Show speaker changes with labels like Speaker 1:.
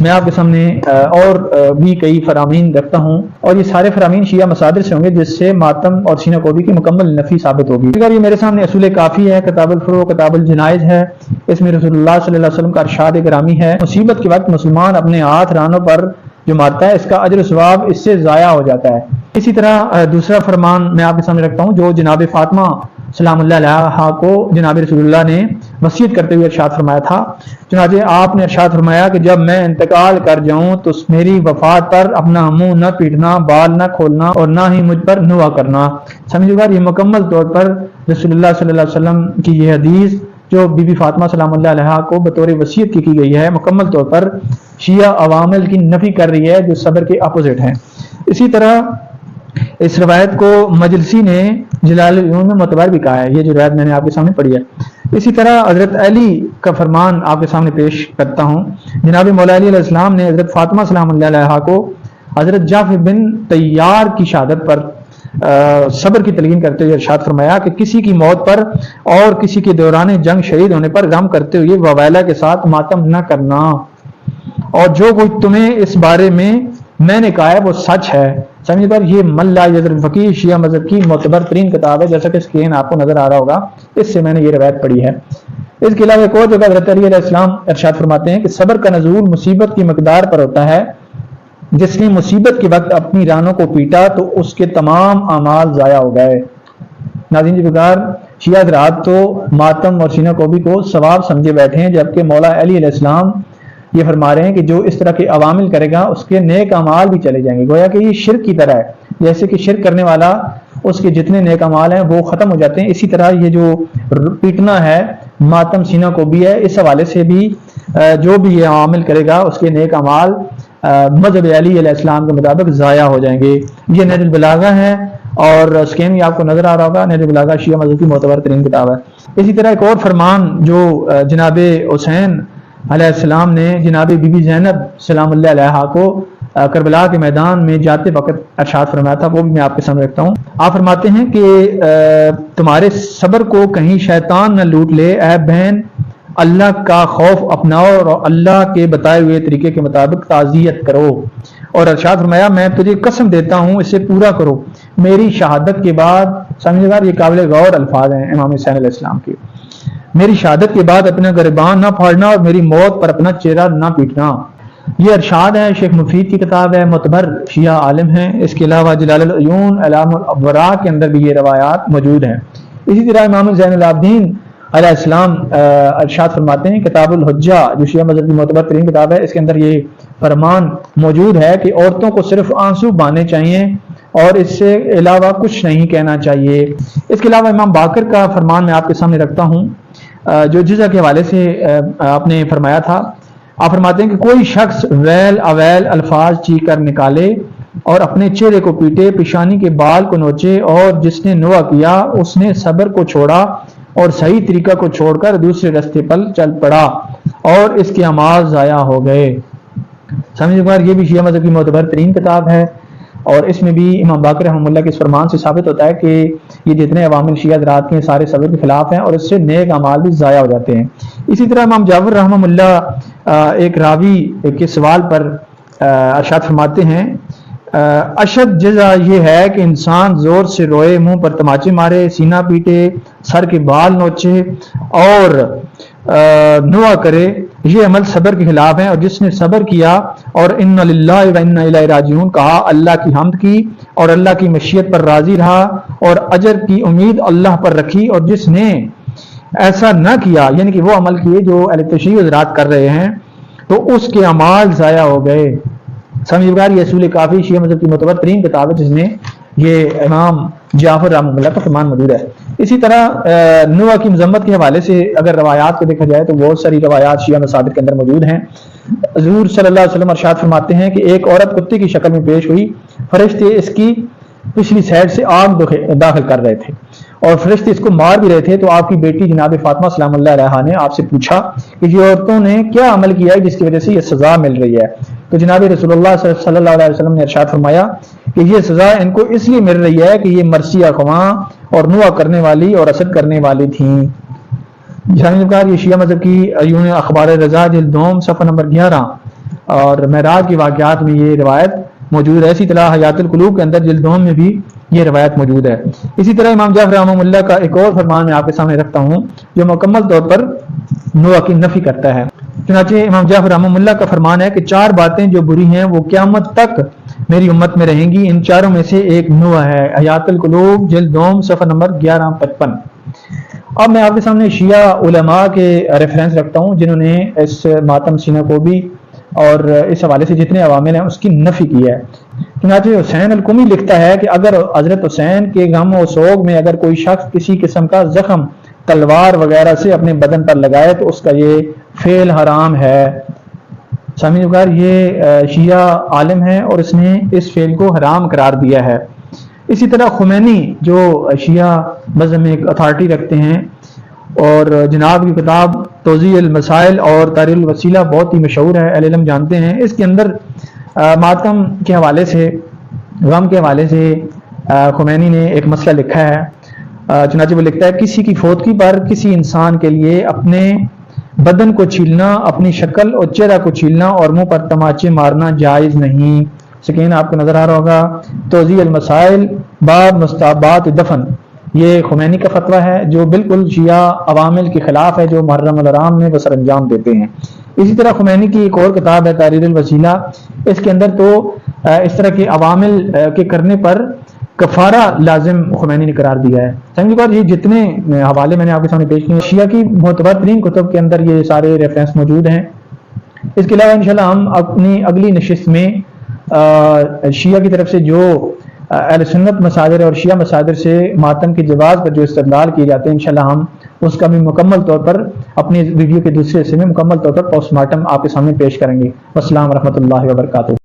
Speaker 1: میں آپ کے سامنے اور بھی کئی فرامین رکھتا ہوں، اور یہ سارے فرامین شیعہ مصادر سے ہوں گے جس سے ماتم اور سینہ کوبی کی مکمل نفی ثابت ہوگی۔ اگر یہ میرے سامنے اصول کافی ہے، کتاب الفروع، کتاب الجنائز ہے، اس میں رسول اللہ صلی اللہ علیہ وسلم کا ارشاد گرامی ہے، مصیبت کے وقت مسلمان اپنے ہاتھ رانوں پر جو مارتا ہے اس کا اجر و ثواب اس سے ضائع ہو جاتا ہے۔ اسی طرح دوسرا فرمان میں آپ کے سامنے رکھتا ہوں جو جناب فاطمہ سلام اللہ علیہا کو جناب رسول اللہ نے وصیت کرتے ہوئے ارشاد فرمایا تھا۔ چنانچہ آپ نے ارشاد فرمایا کہ جب میں انتقال کر جاؤں تو میری وفات پر اپنا منہ نہ پیٹنا، بال نہ کھولنا اور نہ ہی مجھ پر نوحہ کرنا۔ سمجھے گا، یہ مکمل طور پر رسول اللہ صلی اللہ علیہ وسلم کی یہ حدیث جو بی بی فاطمہ سلام اللہ علیہا کو بطور وصیت کی گئی ہے، مکمل طور پر شیعہ عوامل کی نفی کر رہی ہے جو صبر کے اپوزٹ ہیں۔ اسی طرح اس روایت کو مجلسی نے جلال العیون میں معتبر بھی کہا ہے، یہ جو روایت میں نے آپ کے سامنے پڑھی ہے۔ اسی طرح حضرت علی کا فرمان آپ کے سامنے پیش کرتا ہوں۔ جناب مولا علی علیہ السلام نے حضرت فاطمہ سلام اللہ علیہا کو حضرت جعفر بن طیار کی شہادت پر صبر کی تلقین کرتے ہوئے ارشاد فرمایا کہ کسی کی موت پر اور کسی کے دوران جنگ شہید ہونے پر غم کرتے ہوئے وویلا کے ساتھ ماتم نہ کرنا، اور جو کچھ تمہیں اس بارے میں نے کہا ہے وہ سچ ہے۔ سمجھے پر یہ ملا یزر فقیہ شیعہ مذہب کی معتبر ترین کتاب ہے، جیسا کہ اسکرین آپ کو نظر آ رہا ہوگا، اس سے میں نے یہ روایت پڑھی ہے۔ اس کے علاوہ ایک اور جگہ حضرت علی علیہ السلام ارشاد فرماتے ہیں کہ صبر کا نزول مصیبت کی مقدار پر ہوتا ہے، جس نے مصیبت کے وقت اپنی رانوں کو پیٹا تو اس کے تمام اعمال ضائع ہو گئے۔ ناظرین جی بگار، شیعہ حضرات تو ماتم اور سینہ کوبی کو ثواب سمجھے بیٹھے ہیں، جبکہ مولا علی علیہ السلام یہ فرما رہے ہیں کہ جو اس طرح کے عوامل کرے گا اس کے نیک اعمال بھی چلے جائیں گے۔ گویا کہ یہ شرک کی طرح ہے، جیسے کہ شرک کرنے والا اس کے جتنے نیک اعمال ہیں وہ ختم ہو جاتے ہیں، اسی طرح یہ جو پیٹنا ہے ماتم سینہ کوبی ہے، اس حوالے سے بھی جو بھی یہ عوامل کرے گا اس کے نیک اعمال مذہب علی علیہ السلام کے مطابق ضائع ہو جائیں گے۔ یہ نہج البلاغہ ہے، اور اسکیم یہ آپ کو نظر آ رہا ہوگا، نہج البلاغہ شیعہ مذہب کی معتبر ترین کتاب ہے۔ اسی طرح ایک اور فرمان جو جناب حسین علیہ السلام نے جناب بی بی زینب سلام اللہ علیہا کو کربلا کے میدان میں جاتے وقت ارشاد فرمایا تھا، وہ بھی میں آپ کے سامنے رکھتا ہوں۔ آپ فرماتے ہیں کہ تمہارے صبر کو کہیں شیطان نہ لوٹ لے، اے بہن اللہ کا خوف اپناؤ اور اللہ کے بتائے ہوئے طریقے کے مطابق تعزیت کرو، اور ارشاد فرمایا میں تجھے قسم دیتا ہوں اسے پورا کرو میری شہادت کے بعد۔ سمجھے گا، یہ قابل غور الفاظ ہیں امام حسین علیہ السلام کے۔ میری شہادت کے بعد اپنا گریبان نہ پھاڑنا اور میری موت پر اپنا چہرہ نہ پیٹنا۔ یہ ارشاد ہے، شیخ مفید کی کتاب ہے، معتبر شیعہ عالم ہیں۔ اس کے علاوہ جلال العیون اعلام الابرار کے اندر بھی یہ روایات موجود ہیں۔ اسی طرح امام زین العابدین علیہ السلام ارشاد فرماتے ہیں، کتاب الحجہ جو شیعہ مذہب کی معتبر ترین کتاب ہے، اس کے اندر یہ فرمان موجود ہے کہ عورتوں کو صرف آنسو بہانے چاہیے اور اس سے علاوہ کچھ نہیں کہنا چاہیے۔ اس کے علاوہ امام باقر کا فرمان میں آپ کے سامنے رکھتا ہوں، جو جزا کے حوالے سے آپ نے فرمایا تھا۔ آپ فرماتے ہیں کہ کوئی شخص ویل اویل الفاظ چیخ کر نکالے اور اپنے چہرے کو پیٹے، پیشانی کے بال کو نوچے، اور جس نے نوحہ کیا اس نے صبر کو چھوڑا اور صحیح طریقہ کو چھوڑ کر دوسرے راستے پر چل پڑا اور اس کے اعمال ضائع ہو گئے۔ سمجھے بار، یہ بھی شیعہ مذہب کی معتبر ترین کتاب ہے، اور اس میں بھی امام باقر رحمہ اللہ کے اس فرمان سے ثابت ہوتا ہے کہ یہ جتنے عوامل شیعہ حضرات کے سارے صبر کے خلاف ہیں اور اس سے نیک اعمال بھی ضائع ہو جاتے ہیں۔ اسی طرح امام جعفر رحمہ اللہ ایک راوی کے سوال پر ارشاد فرماتے ہیں، اشد جزا یہ ہے کہ انسان زور سے روئے، منہ پر تماچے مارے، سینہ پیٹے، سر کے بال نوچے اور نوحہ کرے، یہ عمل صبر کے خلاف ہے۔ اور جس نے صبر کیا اور ان للہ و انا الیہ راجعون کہا، اللہ کی حمد کی اور اللہ کی مشیت پر راضی رہا اور اجر کی امید اللہ پر رکھی، اور جس نے ایسا نہ کیا، یعنی کہ وہ عمل کیے جو اہل تشیع حضرات کر رہے ہیں، تو اس کے اعمال ضائع ہو گئے۔ سمجھ گار، یہ اصول کافی شیعہ مذہب کی معتبر ترین کتاب ہے جس میں یہ امام جعفر رحمہ اللہ کا فرمان موجود ہے۔ اسی طرح نوحہ کی مذمت کے حوالے سے اگر روایات کو دیکھا جائے تو بہت ساری روایات شیعہ مصادر کے اندر موجود ہیں۔ حضور صلی اللہ علیہ وسلم ارشاد فرماتے ہیں کہ ایک عورت کتے کی شکل میں پیش ہوئی، فرشتے اس کی پچھلی سائڈ سے آگ داخل کر رہے تھے اور فرشتے اس کو مار بھی رہے تھے، تو آپ کی بیٹی جناب فاطمہ سلام اللہ علیہا نے آپ سے پوچھا کہ یہ عورتوں نے کیا عمل کیا ہے جس کی وجہ سے یہ سزا مل رہی ہے؟ تو جناب رسول اللہ صلی اللہ علیہ وسلم نے ارشاد فرمایا کہ یہ سزا ان کو اس لیے مل رہی ہے کہ یہ مرثیہ خواں اور نوحہ کرنے والی اور حسد کرنے والی تھیں۔ یہ شیعہ مذہب کی عیون اخبار رضا جلد دوم صفحہ نمبر 11 اور معراج کے واقعات میں یہ روایت موجود ہے. اسی طرح حیات القلوب کے اندر جلد 9 میں بھی یہ روایت موجود ہے. اسی طرح امام جعفر رحمہ اللہ کا ایک اور فرمان میں آپ کے سامنے رکھتا ہوں جو مکمل طور پر نوح کی نفی کرتا ہے. چنانچہ امام جعفر رحمہ اللہ کا فرمان ہے کہ 4 باتیں جو بری ہیں وہ قیامت تک میری امت میں رہیں گی. ان چاروں میں سے ایک نوح ہے. حیات القلوب جلد 9 صفحہ نمبر 1155. اب میں آپ کے سامنے شیعہ علماء کے ریفرنس رکھتا ہوں جنہوں نے اس ماتم سینہ کو بھی اور اس حوالے سے جتنے عوامل ہیں اس کی نفی کی ہے. چنانچہ حسین القمی لکھتا ہے کہ اگر حضرت حسین کے غم و سوگ میں اگر کوئی شخص کسی قسم کا زخم تلوار وغیرہ سے اپنے بدن پر لگائے تو اس کا یہ فعل حرام ہے. سامعین وقار یہ شیعہ عالم ہے اور اس نے اس فعل کو حرام قرار دیا ہے. اسی طرح خمینی جو شیعہ مذہب میں ایک اتھارٹی رکھتے ہیں اور جناب کی کتاب توضیح المسائل اور تحریر الوسیلہ بہت ہی مشہور ہے, اہل علم جانتے ہیں. اس کے اندر ماتم کے حوالے سے غم کے حوالے سے خمینی نے ایک مسئلہ لکھا ہے. چنانچہ وہ لکھتا ہے کسی کی فوتگی پر کسی انسان کے لیے اپنے بدن کو چھیلنا, اپنی شکل اور چہرہ کو چھیلنا اور منہ پر تماچے مارنا جائز نہیں. سکین آپ کو نظر آ رہا ہوگا توضیح المسائل باب مستحبات دفن, یہ خمینی کا فتویٰ ہے جو بالکل شیعہ عوامل کے خلاف ہے جو محرم الحرام میں وہ سر انجام دیتے ہیں. اسی طرح خمینی کی ایک اور کتاب ہے تحریر الوسیلہ, اس کے اندر تو اس طرح کے عوامل کے کرنے پر کفارہ لازم خمینی نے قرار دیا ہے. سمجھ بات یہ جتنے حوالے میں نے آپ کے سامنے پیش کیے شیعہ کی معتبر ترین کتب کے اندر یہ سارے ریفرنس موجود ہیں. اس کے علاوہ انشاءاللہ ہم اپنی اگلی نشست میں شیعہ کی طرف سے جو اہل سنت مصادر اور شیعہ مصادر سے ماتم کے جواز پر جو استدلال کیے جاتے ہیں انشاءاللہ ہم اس کا بھی مکمل طور پر اپنی ویڈیو کے دوسرے حصے میں مکمل طور پر پوسٹ مارٹم آپ کے سامنے پیش کریں گے. السلام ورحمۃ اللہ وبرکاتہ.